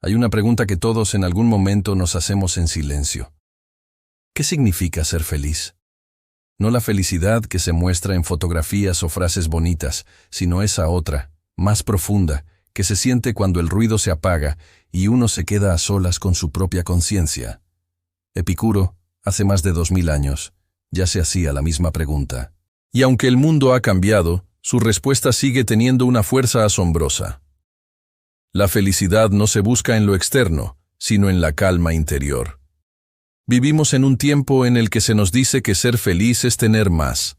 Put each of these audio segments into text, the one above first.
Hay una pregunta que todos en algún momento nos hacemos en silencio. ¿Qué significa ser feliz? No la felicidad que se muestra en fotografías o frases bonitas, sino esa otra, más profunda, que se siente cuando el ruido se apaga y uno se queda a solas con su propia conciencia. Epicuro, hace más de 2000 años, ya se hacía la misma pregunta. Y aunque el mundo ha cambiado, su respuesta sigue teniendo una fuerza asombrosa. La felicidad no se busca en lo externo, sino en la calma interior. Vivimos en un tiempo en el que se nos dice que ser feliz es tener más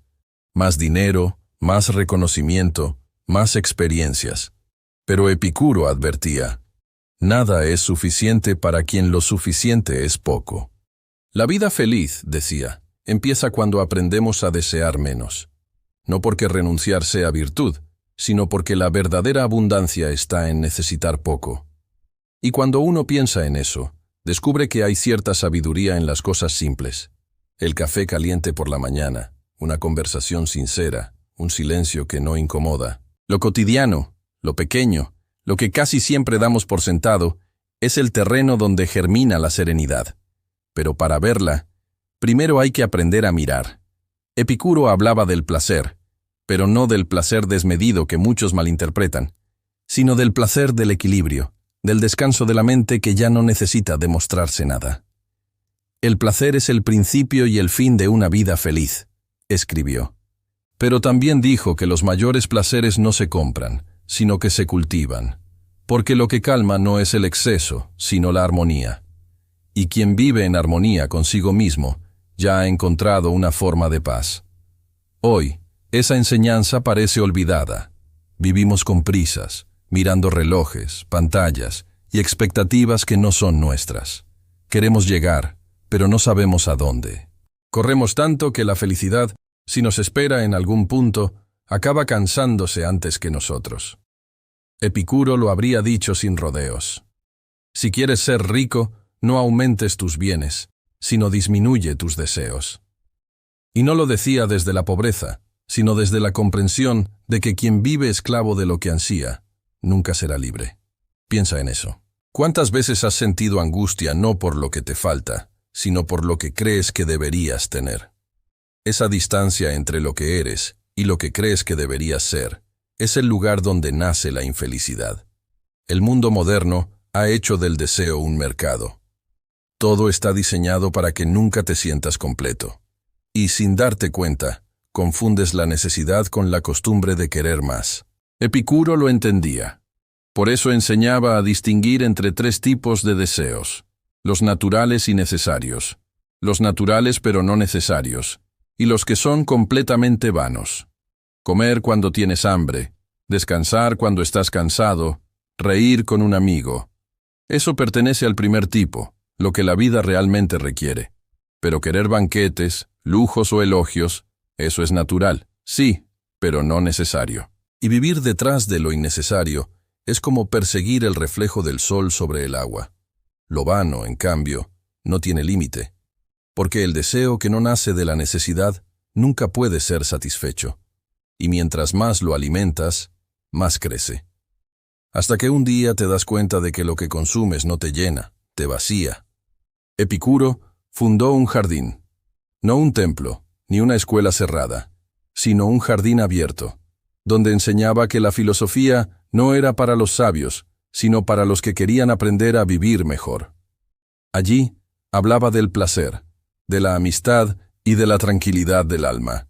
dinero, más reconocimiento, más experiencias. Pero Epicuro advertía, nada es suficiente para quien lo suficiente es poco. La vida feliz, decía, empieza cuando aprendemos a desear menos. No porque renunciar sea virtud, sino porque la verdadera abundancia está en necesitar poco. Y cuando uno piensa en eso, descubre que hay cierta sabiduría en las cosas simples. El café caliente por la mañana, una conversación sincera, un silencio que no incomoda. Lo cotidiano, lo pequeño, lo que casi siempre damos por sentado, es el terreno donde germina la serenidad. Pero para verla, primero hay que aprender a mirar. Epicuro hablaba del placer, pero no del placer desmedido que muchos malinterpretan, sino del placer del equilibrio, del descanso de la mente que ya no necesita demostrarse nada. El placer es el principio y el fin de una vida feliz, escribió. Pero también dijo que los mayores placeres no se compran, sino que se cultivan, porque lo que calma no es el exceso, sino la armonía. Y quien vive en armonía consigo mismo, ya ha encontrado una forma de paz. Hoy, esa enseñanza parece olvidada. Vivimos con prisas, mirando relojes, pantallas y expectativas que no son nuestras. Queremos llegar, pero no sabemos a dónde. Corremos tanto que la felicidad, si nos espera en algún punto, acaba cansándose antes que nosotros. Epicuro lo habría dicho sin rodeos. Si quieres ser rico, no aumentes tus bienes, sino disminuye tus deseos. Y no lo decía desde la pobreza, sino desde la comprensión de que quien vive esclavo de lo que ansía, nunca será libre. Piensa en eso. ¿Cuántas veces has sentido angustia no por lo que te falta, sino por lo que crees que deberías tener? Esa distancia entre lo que eres y lo que crees que deberías ser es el lugar donde nace la infelicidad. El mundo moderno ha hecho del deseo un mercado. Todo está diseñado para que nunca te sientas completo. Y sin darte cuenta, confundes la necesidad con la costumbre de querer más. Epicuro lo entendía. Por eso enseñaba a distinguir entre 3 tipos de deseos: los naturales y necesarios, los naturales pero no necesarios, y los que son completamente vanos. Comer cuando tienes hambre, descansar cuando estás cansado, reír con un amigo. Eso pertenece al primer tipo, lo que la vida realmente requiere. Pero querer banquetes, lujos o elogios, eso es natural, sí, pero no necesario. Y vivir detrás de lo innecesario es como perseguir el reflejo del sol sobre el agua. Lo vano, en cambio, no tiene límite, porque el deseo que no nace de la necesidad nunca puede ser satisfecho, y mientras más lo alimentas, más crece. Hasta que un día te das cuenta de que lo que consumes no te llena, te vacía. Epicuro fundó un jardín, no un templo, ni una escuela cerrada, sino un jardín abierto, donde enseñaba que la filosofía no era para los sabios, sino para los que querían aprender a vivir mejor. Allí hablaba del placer, de la amistad y de la tranquilidad del alma.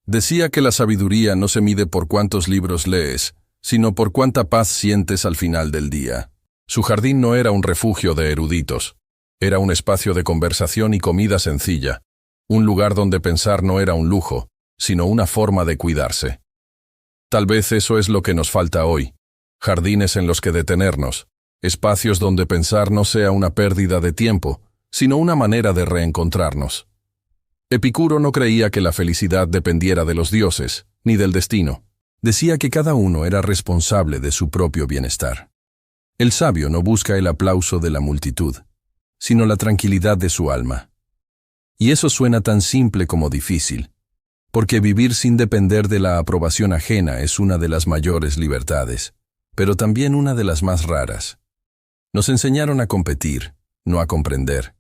Decía que la sabiduría no se mide por cuántos libros lees, sino por cuánta paz sientes al final del día. Su jardín no era un refugio de eruditos, era un espacio de conversación y comida sencilla, un lugar donde pensar no era un lujo, sino una forma de cuidarse. Tal vez eso es lo que nos falta hoy, jardines en los que detenernos, espacios donde pensar no sea una pérdida de tiempo, sino una manera de reencontrarnos. Epicuro no creía que la felicidad dependiera de los dioses, ni del destino. Decía que cada uno era responsable de su propio bienestar. El sabio no busca el aplauso de la multitud, sino la tranquilidad de su alma. Y eso suena tan simple como difícil, porque vivir sin depender de la aprobación ajena es una de las mayores libertades, pero también una de las más raras. Nos enseñaron a competir, no a comprender,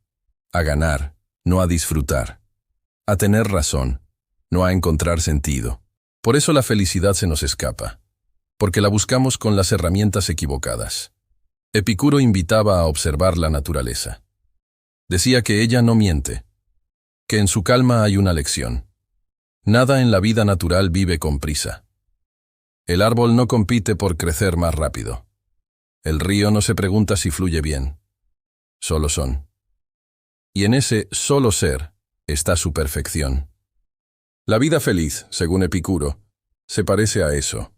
a ganar, no a disfrutar, a tener razón, no a encontrar sentido. Por eso la felicidad se nos escapa, porque la buscamos con las herramientas equivocadas. Epicuro invitaba a observar la naturaleza. Decía que ella no miente, que en su calma hay una lección. Nada en la vida natural vive con prisa. El árbol no compite por crecer más rápido. El río no se pregunta si fluye bien. Solo son. Y en ese solo ser está su perfección. La vida feliz, según Epicuro, se parece a eso.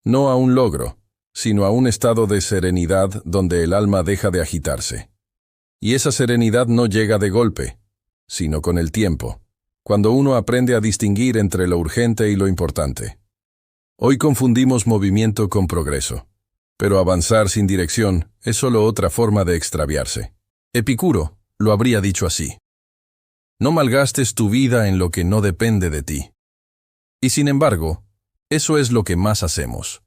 No a un logro, sino a un estado de serenidad donde el alma deja de agitarse. Y esa serenidad no llega de golpe, sino con el tiempo, cuando uno aprende a distinguir entre lo urgente y lo importante. Hoy confundimos movimiento con progreso, pero avanzar sin dirección es solo otra forma de extraviarse. Epicuro lo habría dicho así: no malgastes tu vida en lo que no depende de ti. Y sin embargo, eso es lo que más hacemos.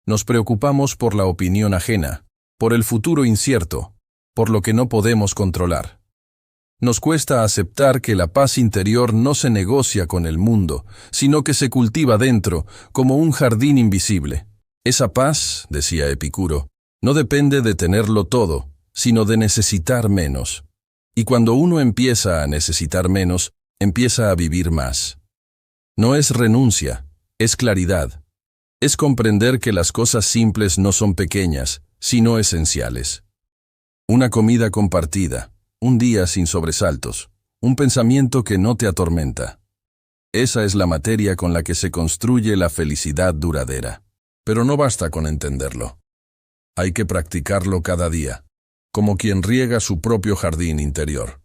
Nos preocupamos por la opinión ajena, por el futuro incierto, por lo que no podemos controlar. Nos cuesta aceptar que la paz interior no se negocia con el mundo, sino que se cultiva dentro, como un jardín invisible. Esa paz, decía Epicuro, no depende de tenerlo todo, sino de necesitar menos. Y cuando uno empieza a necesitar menos, empieza a vivir más. No es renuncia, es claridad. Es comprender que las cosas simples no son pequeñas, sino esenciales. Una comida compartida, un día sin sobresaltos, un pensamiento que no te atormenta. Esa es la materia con la que se construye la felicidad duradera. Pero no basta con entenderlo. Hay que practicarlo cada día, como quien riega su propio jardín interior.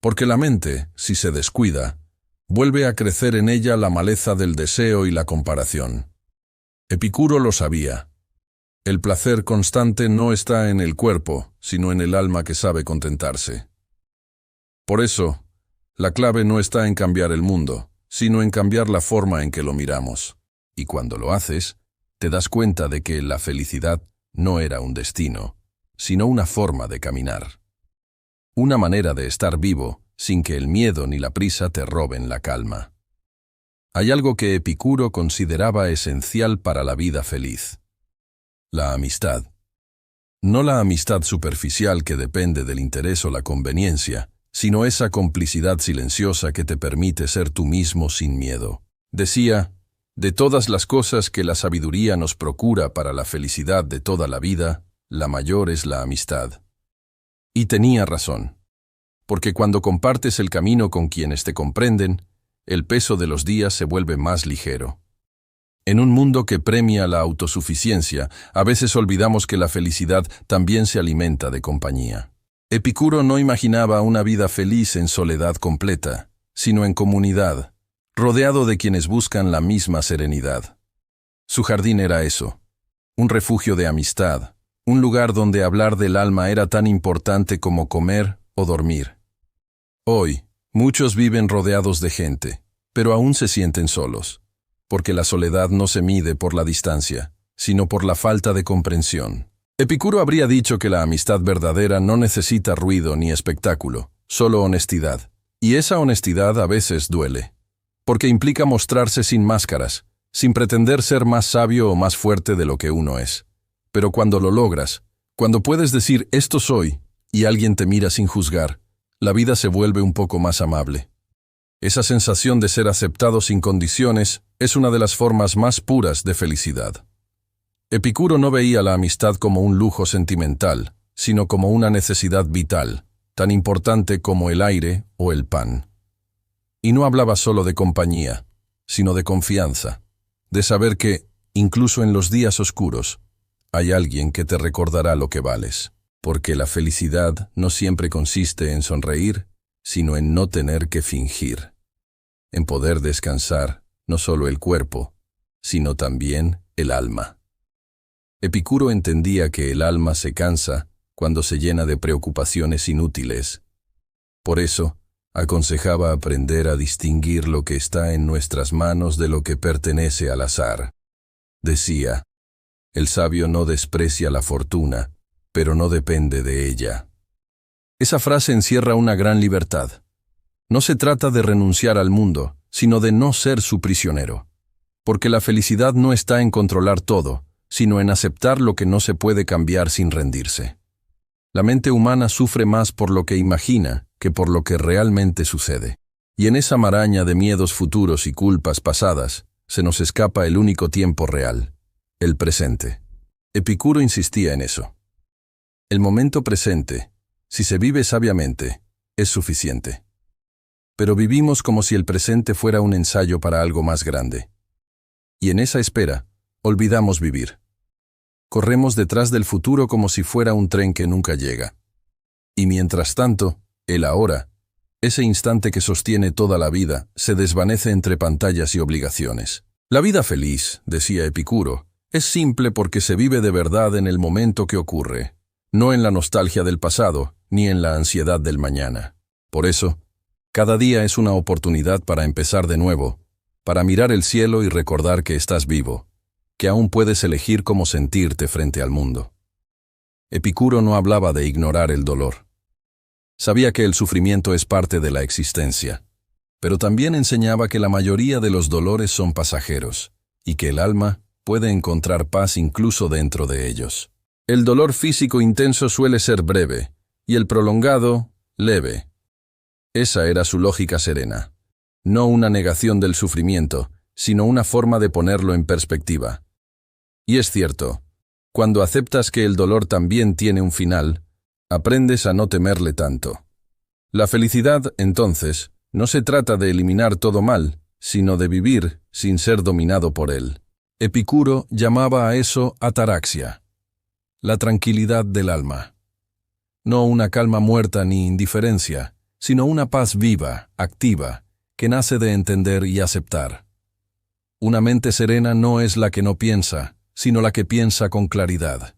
Porque la mente, si se descuida, vuelve a crecer en ella la maleza del deseo y la comparación. Epicuro lo sabía. El placer constante no está en el cuerpo, sino en el alma que sabe contentarse. Por eso, la clave no está en cambiar el mundo, sino en cambiar la forma en que lo miramos. Y cuando lo haces, te das cuenta de que la felicidad no era un destino, sino una forma de caminar. Una manera de estar vivo, sin que el miedo ni la prisa te roben la calma. Hay algo que Epicuro consideraba esencial para la vida feliz: la amistad. No la amistad superficial que depende del interés o la conveniencia, sino esa complicidad silenciosa que te permite ser tú mismo sin miedo. Decía: de todas las cosas que la sabiduría nos procura para la felicidad de toda la vida, la mayor es la amistad. Y tenía razón, porque cuando compartes el camino con quienes te comprenden, el peso de los días se vuelve más ligero. En un mundo que premia la autosuficiencia, a veces olvidamos que la felicidad también se alimenta de compañía. Epicuro no imaginaba una vida feliz en soledad completa, sino en comunidad, rodeado de quienes buscan la misma serenidad. Su jardín era eso, un refugio de amistad, un lugar donde hablar del alma era tan importante como comer o dormir. Hoy, muchos viven rodeados de gente, pero aún se sienten solos, porque la soledad no se mide por la distancia, sino por la falta de comprensión. Epicuro habría dicho que la amistad verdadera no necesita ruido ni espectáculo, solo honestidad. Y esa honestidad a veces duele, porque implica mostrarse sin máscaras, sin pretender ser más sabio o más fuerte de lo que uno es. Pero cuando lo logras, cuando puedes decir «esto soy» y alguien te mira sin juzgar, la vida se vuelve un poco más amable. Esa sensación de ser aceptado sin condiciones es una de las formas más puras de felicidad. Epicuro no veía la amistad como un lujo sentimental, sino como una necesidad vital, tan importante como el aire o el pan. Y no hablaba solo de compañía, sino de confianza, de saber que, incluso en los días oscuros, hay alguien que te recordará lo que vales, porque la felicidad no siempre consiste en sonreír, sino en no tener que fingir, en poder descansar no solo el cuerpo, sino también el alma. Epicuro entendía que el alma se cansa cuando se llena de preocupaciones inútiles. Por eso, aconsejaba aprender a distinguir lo que está en nuestras manos de lo que pertenece al azar. Decía: el sabio no desprecia la fortuna, pero no depende de ella. Esa frase encierra una gran libertad. No se trata de renunciar al mundo, sino de no ser su prisionero. Porque la felicidad no está en controlar todo, sino en aceptar lo que no se puede cambiar sin rendirse. La mente humana sufre más por lo que imagina que por lo que realmente sucede. Y en esa maraña de miedos futuros y culpas pasadas, se nos escapa el único tiempo real, el presente. Epicuro insistía en eso. El momento presente, si se vive sabiamente, es suficiente. Pero vivimos como si el presente fuera un ensayo para algo más grande. Y en esa espera, olvidamos vivir. Corremos detrás del futuro como si fuera un tren que nunca llega. Y mientras tanto, el ahora, ese instante que sostiene toda la vida, se desvanece entre pantallas y obligaciones. La vida feliz, decía Epicuro, es simple porque se vive de verdad en el momento que ocurre, no en la nostalgia del pasado, ni en la ansiedad del mañana. Por eso, cada día es una oportunidad para empezar de nuevo, para mirar el cielo y recordar que estás vivo, que aún puedes elegir cómo sentirte frente al mundo. Epicuro no hablaba de ignorar el dolor. Sabía que el sufrimiento es parte de la existencia, pero también enseñaba que la mayoría de los dolores son pasajeros, y que el alma puede encontrar paz incluso dentro de ellos. El dolor físico intenso suele ser breve, y el prolongado, leve. Esa era su lógica serena. No una negación del sufrimiento, sino una forma de ponerlo en perspectiva. Y es cierto, cuando aceptas que el dolor también tiene un final, aprendes a no temerle tanto. La felicidad, entonces, no se trata de eliminar todo mal, sino de vivir sin ser dominado por él. Epicuro llamaba a eso ataraxia, la tranquilidad del alma. No una calma muerta ni indiferencia, sino una paz viva, activa, que nace de entender y aceptar. Una mente serena no es la que no piensa, sino la que piensa con claridad.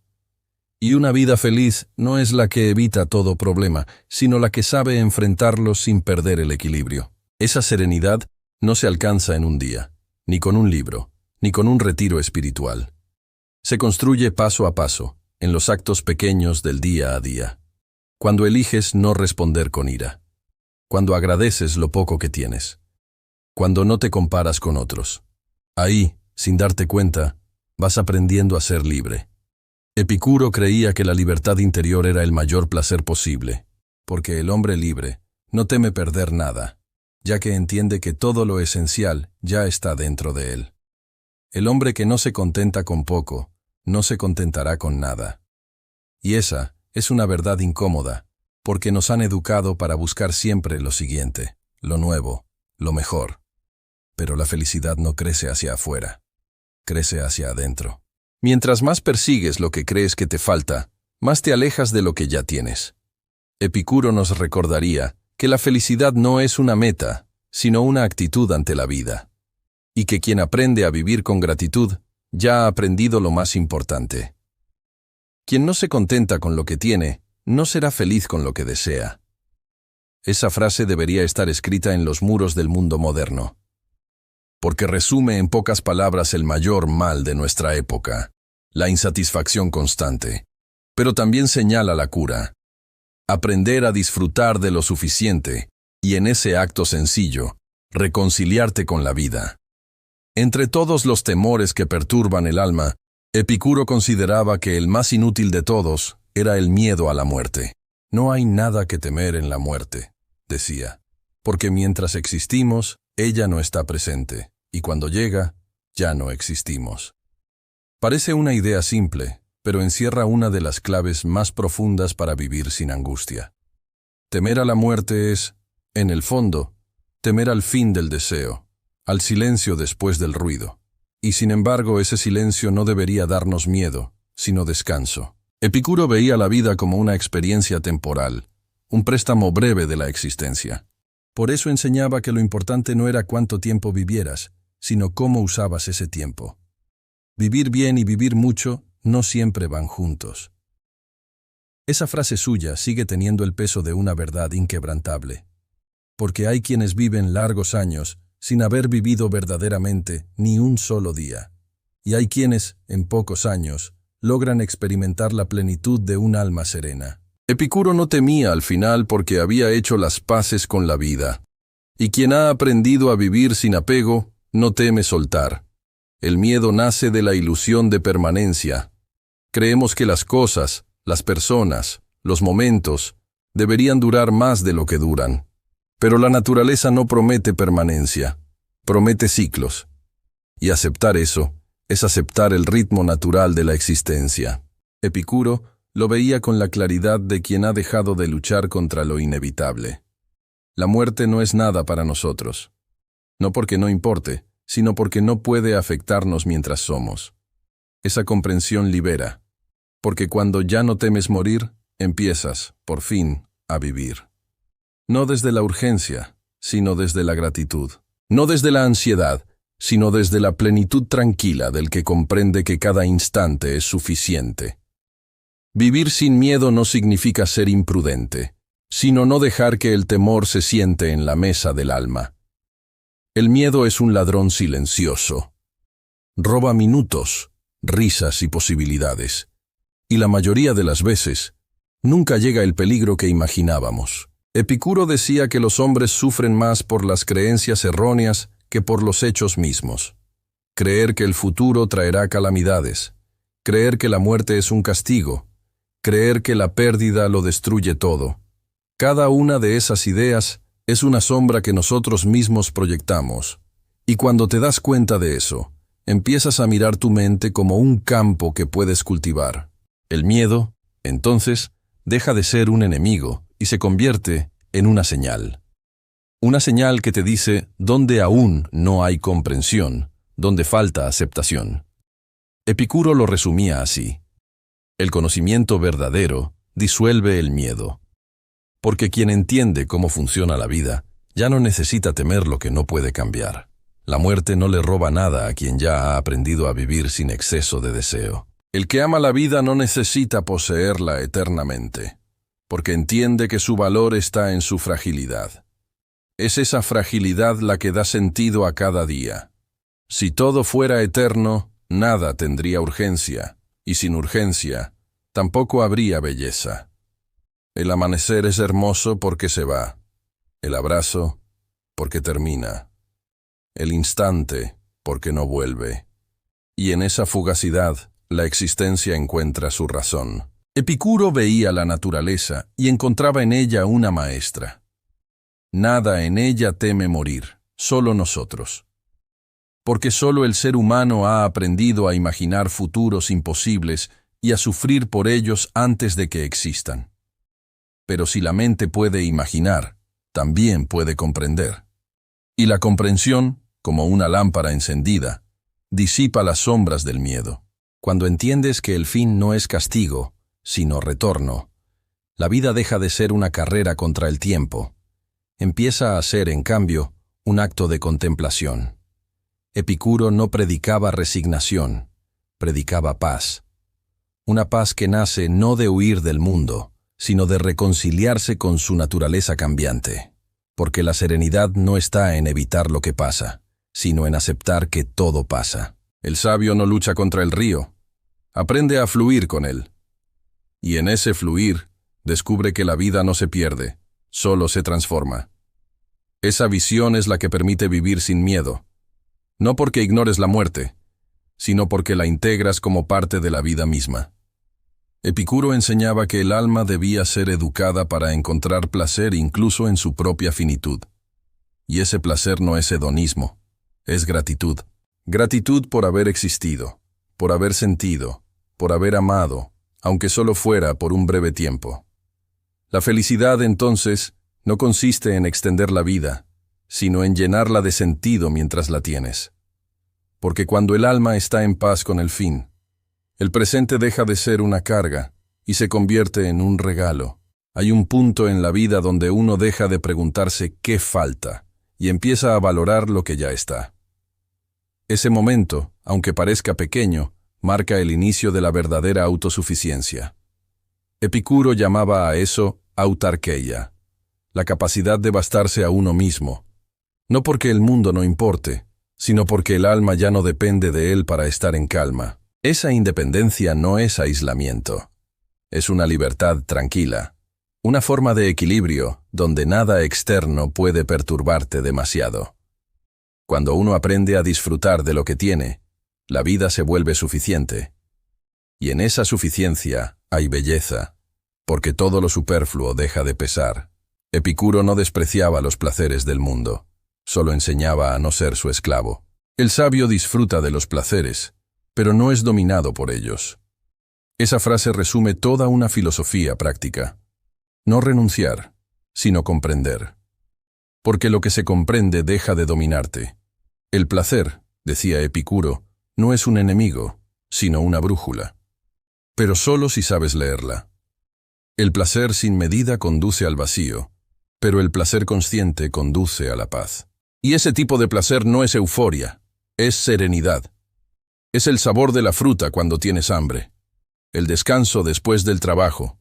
Y una vida feliz no es la que evita todo problema, sino la que sabe enfrentarlos sin perder el equilibrio. Esa serenidad no se alcanza en un día, ni con un libro, ni con un retiro espiritual. Se construye paso a paso, en los actos pequeños del día a día. Cuando eliges no responder con ira. Cuando agradeces lo poco que tienes. Cuando no te comparas con otros. Ahí, sin darte cuenta, vas aprendiendo a ser libre. Epicuro creía que la libertad interior era el mayor placer posible, porque el hombre libre no teme perder nada, ya que entiende que todo lo esencial ya está dentro de él. El hombre que no se contenta con poco, no se contentará con nada. Y esa es una verdad incómoda, porque nos han educado para buscar siempre lo siguiente, lo nuevo, lo mejor. Pero la felicidad no crece hacia afuera, crece hacia adentro. Mientras más persigues lo que crees que te falta, más te alejas de lo que ya tienes. Epicuro nos recordaría que la felicidad no es una meta, sino una actitud ante la vida. Y que quien aprende a vivir con gratitud, ya ha aprendido lo más importante. Quien no se contenta con lo que tiene, no será feliz con lo que desea. Esa frase debería estar escrita en los muros del mundo moderno. Porque resume en pocas palabras el mayor mal de nuestra época, la insatisfacción constante, pero también señala la cura. Aprender a disfrutar de lo suficiente, y en ese acto sencillo, reconciliarte con la vida. Entre todos los temores que perturban el alma, Epicuro consideraba que el más inútil de todos era el miedo a la muerte. No hay nada que temer en la muerte, decía, porque mientras existimos, ella no está presente, y cuando llega, ya no existimos. Parece una idea simple, pero encierra una de las claves más profundas para vivir sin angustia. Temer a la muerte es, en el fondo, temer al fin del deseo, al silencio después del ruido. Y sin embargo, ese silencio no debería darnos miedo, sino descanso. Epicuro veía la vida como una experiencia temporal, un préstamo breve de la existencia. Por eso enseñaba que lo importante no era cuánto tiempo vivieras, sino cómo usabas ese tiempo. Vivir bien y vivir mucho no siempre van juntos. Esa frase suya sigue teniendo el peso de una verdad inquebrantable, porque hay quienes viven largos años sin haber vivido verdaderamente ni un solo día, y hay quienes, en pocos años, logran experimentar la plenitud de un alma serena. Epicuro no temía al final porque había hecho las paces con la vida. Y quien ha aprendido a vivir sin apego, no teme soltar. El miedo nace de la ilusión de permanencia. Creemos que las cosas, las personas, los momentos, deberían durar más de lo que duran. Pero la naturaleza no promete permanencia, promete ciclos. Y aceptar eso es aceptar el ritmo natural de la existencia. Epicuro lo veía con la claridad de quien ha dejado de luchar contra lo inevitable. La muerte no es nada para nosotros. No porque no importe, sino porque no puede afectarnos mientras somos. Esa comprensión libera, porque cuando ya no temes morir, empiezas, por fin, a vivir. No desde la urgencia, sino desde la gratitud. No desde la ansiedad, sino desde la plenitud tranquila del que comprende que cada instante es suficiente. Vivir sin miedo no significa ser imprudente, sino no dejar que el temor se siente en la mesa del alma. El miedo es un ladrón silencioso. Roba minutos, risas y posibilidades. Y la mayoría de las veces, nunca llega el peligro que imaginábamos. Epicuro decía que los hombres sufren más por las creencias erróneas que por los hechos mismos. Creer que el futuro traerá calamidades, creer que la muerte es un castigo, creer que la pérdida lo destruye todo. Cada una de esas ideas es una sombra que nosotros mismos proyectamos, y cuando te das cuenta de eso, empiezas a mirar tu mente como un campo que puedes cultivar. El miedo, entonces, deja de ser un enemigo y se convierte en una señal. Una señal que te dice dónde aún no hay comprensión, dónde falta aceptación. Epicuro lo resumía así: el conocimiento verdadero disuelve el miedo. Porque quien entiende cómo funciona la vida, ya no necesita temer lo que no puede cambiar. La muerte no le roba nada a quien ya ha aprendido a vivir sin exceso de deseo. El que ama la vida no necesita poseerla eternamente, porque entiende que su valor está en su fragilidad. Es esa fragilidad la que da sentido a cada día. Si todo fuera eterno, nada tendría urgencia, y sin urgencia, tampoco habría belleza. El amanecer es hermoso porque se va, el abrazo porque termina, el instante porque no vuelve, y en esa fugacidad la existencia encuentra su razón. Epicuro veía la naturaleza y encontraba en ella una maestra. Nada en ella teme morir, solo nosotros. Porque solo el ser humano ha aprendido a imaginar futuros imposibles y a sufrir por ellos antes de que existan. Pero si la mente puede imaginar, también puede comprender. Y la comprensión, como una lámpara encendida, disipa las sombras del miedo. Cuando entiendes que el fin no es castigo, sino retorno, la vida deja de ser una carrera contra el tiempo. Empieza a ser, en cambio, un acto de contemplación. Epicuro no predicaba resignación, predicaba paz. Una paz que nace no de huir del mundo, sino de reconciliarse con su naturaleza cambiante. Porque la serenidad no está en evitar lo que pasa, sino en aceptar que todo pasa. El sabio no lucha contra el río, aprende a fluir con él. Y en ese fluir, descubre que la vida no se pierde, solo se transforma. Esa visión es la que permite vivir sin miedo, no porque ignores la muerte, sino porque la integras como parte de la vida misma. Epicuro enseñaba que el alma debía ser educada para encontrar placer incluso en su propia finitud. Y ese placer no es hedonismo, es gratitud. Gratitud por haber existido, por haber sentido, por haber amado, aunque solo fuera por un breve tiempo. La felicidad, entonces, no consiste en extender la vida, sino en llenarla de sentido mientras la tienes. Porque cuando el alma está en paz con el fin, el presente deja de ser una carga y se convierte en un regalo. Hay un punto en la vida donde uno deja de preguntarse qué falta y empieza a valorar lo que ya está. Ese momento, aunque parezca pequeño, marca el inicio de la verdadera autosuficiencia. Epicuro llamaba a eso autarkeia, la capacidad de bastarse a uno mismo, no porque el mundo no importe, sino porque el alma ya no depende de él para estar en calma. Esa independencia no es aislamiento. Es una libertad tranquila, una forma de equilibrio donde nada externo puede perturbarte demasiado. Cuando uno aprende a disfrutar de lo que tiene, la vida se vuelve suficiente. Y en esa suficiencia hay belleza, porque todo lo superfluo deja de pesar. Epicuro no despreciaba los placeres del mundo, solo enseñaba a no ser su esclavo. El sabio disfruta de los placeres, pero no es dominado por ellos. Esa frase resume toda una filosofía práctica. No renunciar, sino comprender. Porque lo que se comprende deja de dominarte. El placer, decía Epicuro, no es un enemigo, sino una brújula. Pero solo si sabes leerla. El placer sin medida conduce al vacío, pero el placer consciente conduce a la paz. Y ese tipo de placer no es euforia, es serenidad. Es el sabor de la fruta cuando tienes hambre, el descanso después del trabajo,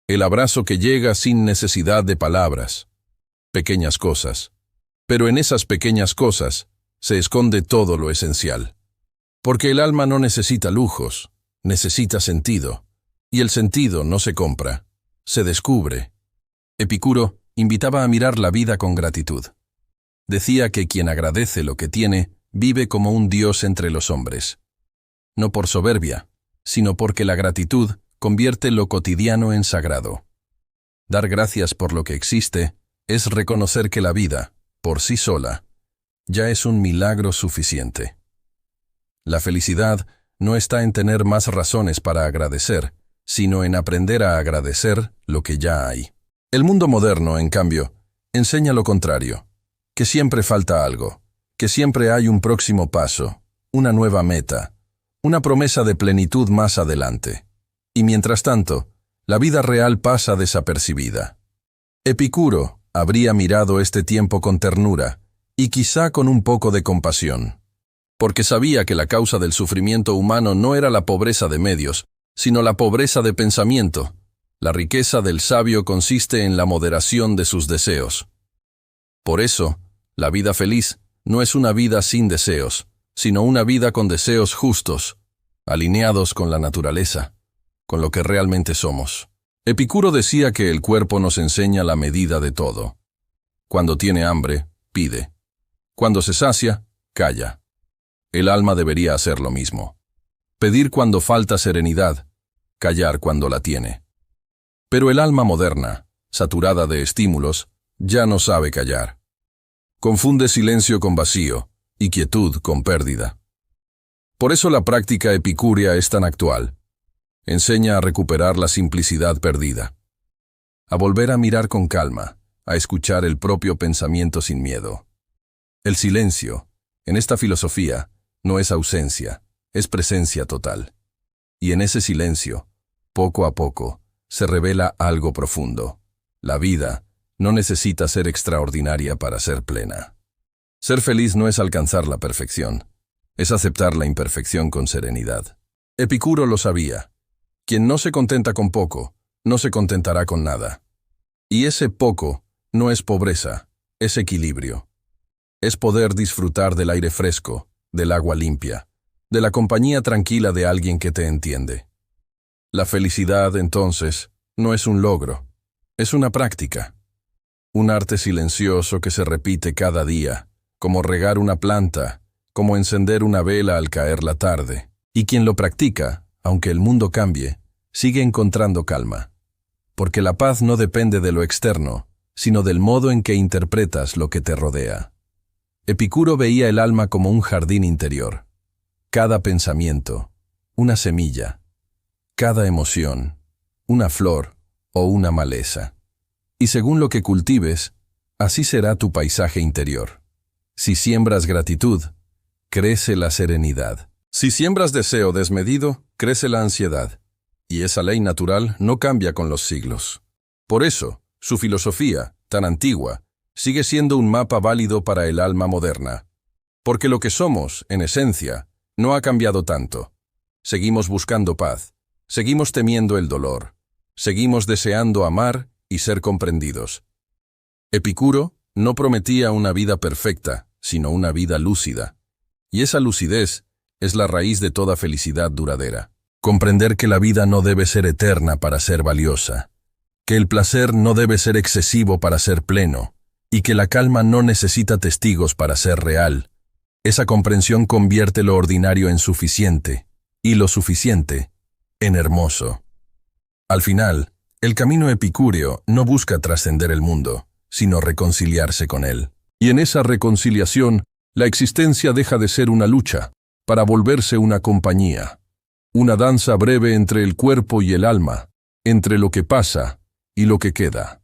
el abrazo que llega sin necesidad de palabras. Pequeñas cosas. Pero en esas pequeñas cosas se esconde todo lo esencial. Porque el alma no necesita lujos, necesita sentido. Y el sentido no se compra, se descubre. Epicuro invitaba a mirar la vida con gratitud. Decía que quien agradece lo que tiene, vive como un dios entre los hombres. No por soberbia, sino porque la gratitud convierte lo cotidiano en sagrado. Dar gracias por lo que existe es reconocer que la vida, por sí sola, ya es un milagro suficiente. La felicidad no está en tener más razones para agradecer, sino en aprender a agradecer lo que ya hay. El mundo moderno, en cambio, enseña lo contrario, que siempre falta algo, que siempre hay un próximo paso, una nueva meta, una promesa de plenitud más adelante. Y mientras tanto, la vida real pasa desapercibida. Epicuro habría mirado este tiempo con ternura, y quizá con un poco de compasión, porque sabía que la causa del sufrimiento humano no era la pobreza de medios, sino la pobreza de pensamiento. La riqueza del sabio consiste en la moderación de sus deseos. Por eso, la vida feliz no es una vida sin deseos, sino una vida con deseos justos, alineados con la naturaleza, con lo que realmente somos. Epicuro decía que el cuerpo nos enseña la medida de todo. Cuando tiene hambre, pide. Cuando se sacia, calla. El alma debería hacer lo mismo. Pedir cuando falta serenidad, callar cuando la tiene. Pero el alma moderna, saturada de estímulos, ya no sabe callar. Confunde silencio con vacío y quietud con pérdida. Por eso la práctica epicúrea es tan actual. Enseña a recuperar la simplicidad perdida, a volver a mirar con calma, a escuchar el propio pensamiento sin miedo. El silencio, en esta filosofía, no es ausencia, es presencia total. Y en ese silencio, poco a poco, se revela algo profundo. La vida no necesita ser extraordinaria para ser plena. Ser feliz no es alcanzar la perfección, es aceptar la imperfección con serenidad. Epicuro lo sabía. Quien no se contenta con poco, no se contentará con nada. Y ese poco no es pobreza, es equilibrio. Es poder disfrutar del aire fresco, del agua limpia, de la compañía tranquila de alguien que te entiende. La felicidad, entonces, no es un logro, es una práctica. Un arte silencioso que se repite cada día, como regar una planta, como encender una vela al caer la tarde. Y quien lo practica, aunque el mundo cambie, sigue encontrando calma. Porque la paz no depende de lo externo, sino del modo en que interpretas lo que te rodea. Epicuro veía el alma como un jardín interior. Cada pensamiento, una semilla. Cada emoción, una flor o una maleza. Y según lo que cultives, así será tu paisaje interior. Si siembras gratitud, crece la serenidad. Si siembras deseo desmedido, crece la ansiedad. Y esa ley natural no cambia con los siglos. Por eso, su filosofía, tan antigua, sigue siendo un mapa válido para el alma moderna. Porque lo que somos, en esencia, no ha cambiado tanto. Seguimos buscando paz, seguimos temiendo el dolor, seguimos deseando amar y ser comprendidos. Epicuro no prometía una vida perfecta, sino una vida lúcida. Y esa lucidez es la raíz de toda felicidad duradera. Comprender que la vida no debe ser eterna para ser valiosa, que el placer no debe ser excesivo para ser pleno, y que la calma no necesita testigos para ser real. Esa comprensión convierte lo ordinario en suficiente, y lo suficiente en hermoso. Al final, el camino epicúreo no busca trascender el mundo, sino reconciliarse con él. Y en esa reconciliación, la existencia deja de ser una lucha, para volverse una compañía. Una danza breve entre el cuerpo y el alma, entre lo que pasa y lo que queda.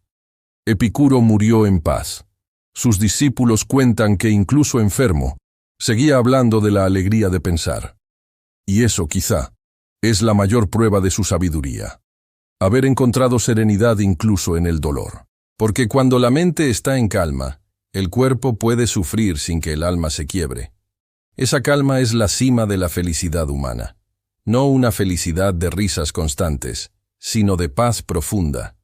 Epicuro murió en paz. Sus discípulos cuentan que incluso enfermo, seguía hablando de la alegría de pensar. Y eso, quizá, es la mayor prueba de su sabiduría. Haber encontrado serenidad incluso en el dolor. Porque cuando la mente está en calma, el cuerpo puede sufrir sin que el alma se quiebre. Esa calma es la cima de la felicidad humana. No una felicidad de risas constantes, sino de paz profunda.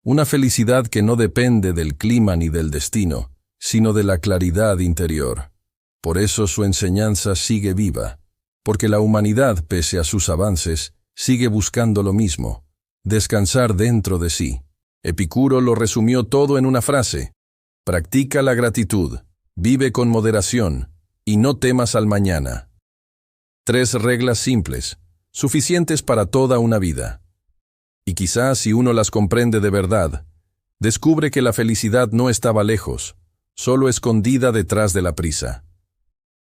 Una felicidad que no depende del clima ni del destino, sino de la claridad interior. Por eso su enseñanza sigue viva, porque la humanidad, pese a sus avances, sigue buscando lo mismo, descansar dentro de sí. Epicuro lo resumió todo en una frase: practica la gratitud, vive con moderación, y no temas al mañana. 3 reglas simples, suficientes para toda una vida. Y quizás si uno las comprende de verdad, descubre que la felicidad no estaba lejos, solo escondida detrás de la prisa.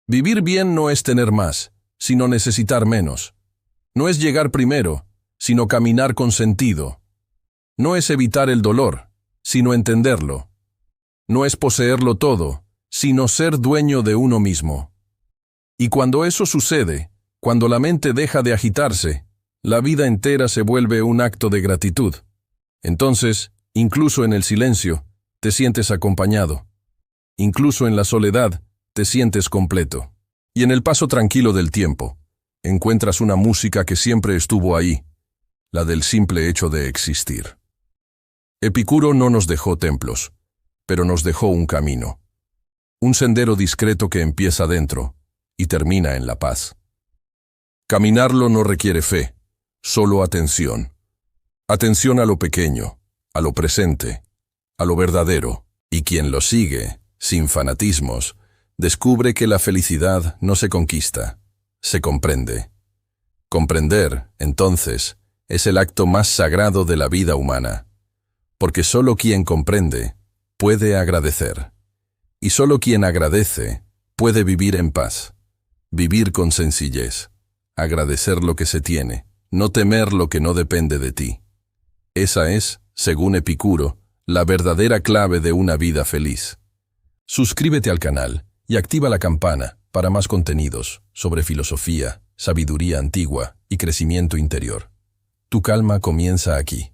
Vivir bien no es tener más, sino necesitar menos. No es llegar primero, sino caminar con sentido. No es evitar el dolor, sino entenderlo. No es poseerlo todo, sino ser dueño de uno mismo. Y cuando eso sucede, cuando la mente deja de agitarse, la vida entera se vuelve un acto de gratitud. Entonces, incluso en el silencio, te sientes acompañado. Incluso en la soledad, te sientes completo. Y en el paso tranquilo del tiempo, encuentras una música que siempre estuvo ahí, la del simple hecho de existir. Epicuro no nos dejó templos, pero nos dejó un camino. Un sendero discreto que empieza dentro y termina en la paz. Caminarlo no requiere fe, solo atención. Atención a lo pequeño, a lo presente, a lo verdadero. Y quien lo sigue, sin fanatismos, descubre que la felicidad no se conquista, se comprende. Comprender, entonces, es el acto más sagrado de la vida humana, porque solo quien comprende puede agradecer, y solo quien agradece puede vivir en paz, vivir con sencillez, agradecer lo que se tiene, no temer lo que no depende de ti. Esa es, según Epicuro, la verdadera clave de una vida feliz. Suscríbete al canal y activa la campana para más contenidos sobre filosofía, sabiduría antigua y crecimiento interior. Tu calma comienza aquí.